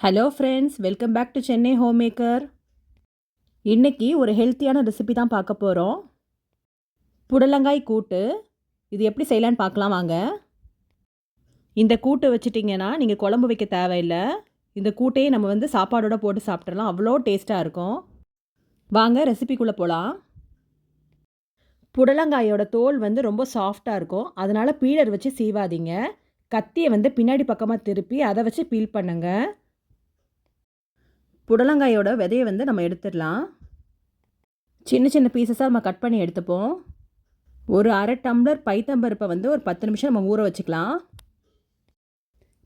Hello friends, welcome back to Chennai home maker. இன்றைக்கி ஒரு ஹெல்த்தியான ரெசிபி தான் பார்க்க போகிறோம். புடலங்காய் கூட்டு. இது எப்படி செய்யலான்னு பார்க்கலாம் வாங்க. இந்த கூட்டு வச்சுட்டிங்கன்னா நீங்கள் குழம்பு வைக்க தேவையில்லை. இந்த கூட்டையே நம்ம சாப்பாடோடு போட்டு சாப்பிட்றலாம். அவ்வளோ டேஸ்ட்டாக இருக்கும். வாங்க ரெசிபிக்குள்ளே போகலாம். புடலங்காயோட தோல் ரொம்ப சாஃப்டாக இருக்கும். அதனால் பீலர் வச்சு சீவாதீங்க. கத்தியை பின்னாடி பக்கமாக திருப்பி அதை வச்சு பீல் பண்ணுங்கள். புடலங்காயோட விதையை நம்ம எடுத்துடலாம். சின்ன சின்ன பீசஸாக நம்ம கட் பண்ணி எடுத்துப்போம். ஒரு அரை டம்ளர் பைத்தம்பருப்பை ஒரு 10 நிமிஷம் நம்ம ஊற வச்சுக்கலாம்.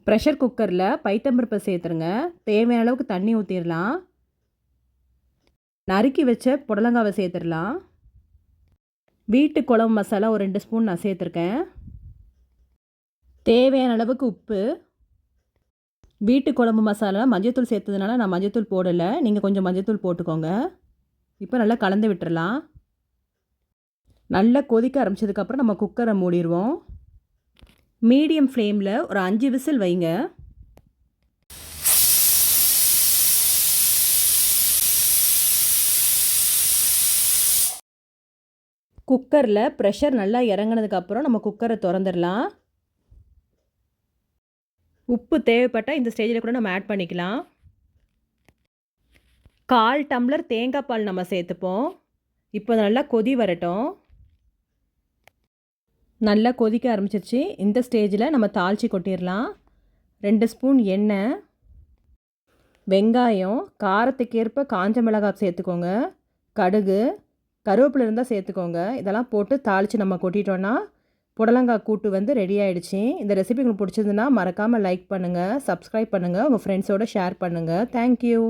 ப்ரெஷர் குக்கரில் பைத்தம்பருப்பை சேர்த்துருங்க. தேவையான அளவுக்கு தண்ணி ஊற்றிடலாம். நறுக்கி வச்ச புடலங்காவை சேர்த்துடலாம். வீட்டு குழம்பு மசாலா ஒரு 2 ஸ்பூன் நான் சேர்த்துருக்கேன். தேவையான அளவுக்கு உப்பு. வீட்டு குழம்பு மசாலா மஞ்சத்தூள் சேர்த்ததுனால நான் மஞ்சத்தூள் போடலை. நீங்கள் கொஞ்சம் மஞ்சத்தூள் போட்டுக்கோங்க. இப்போ நல்லா கலந்து விட்டுறலாம். நல்லா கொதிக்க ஆரம்பித்ததுக்கப்புறம் நம்ம குக்கரை மூடிடுவோம். மீடியம் ஃப்ளேமில் ஒரு 5 விசில் வைங்க. குக்கரில் ப்ரெஷர் நல்லா இறங்கினதுக்கப்புறம் நம்ம குக்கரை திறந்துடலாம். உப்பு தேவைப்பட்டால் இந்த ஸ்டேஜில் கூட நம்ம ஆட் பண்ணிக்கலாம். 1/4 டம்ளர் தேங்காய் பால் நம்ம சேர்த்துப்போம். இப்போ நல்லா கொதி வரட்டும். நல்லா கொதிக்க ஆரம்பிச்சிருச்சு. இந்த ஸ்டேஜில் நம்ம தாளித்து கொட்டிடலாம். 2 ஸ்பூன் எண்ணெய், வெங்காயம், காரத்துக்கேற்ப காஞ்ச மிளகாய் சேர்த்துக்கோங்க, கடுகு, கருவேப்பிலை இருந்தால் சேர்த்துக்கோங்க. இதெல்லாம் போட்டு தாளித்து நம்ம கொட்டிட்டோன்னா புடலங்காய் கூட்டு ரெடி ஆகிடுச்சு. இந்த ரெசிபி உங்களுக்கு பிடிச்சதுன்னா மறக்காமல் லைக் பண்ணுங்கள், சப்ஸ்கிரைப் பண்ணுங்கள், உங்கள் ஃப்ரெண்ட்ஸோடு ஷேர் பண்ணுங்கள். தேங்க்யூ.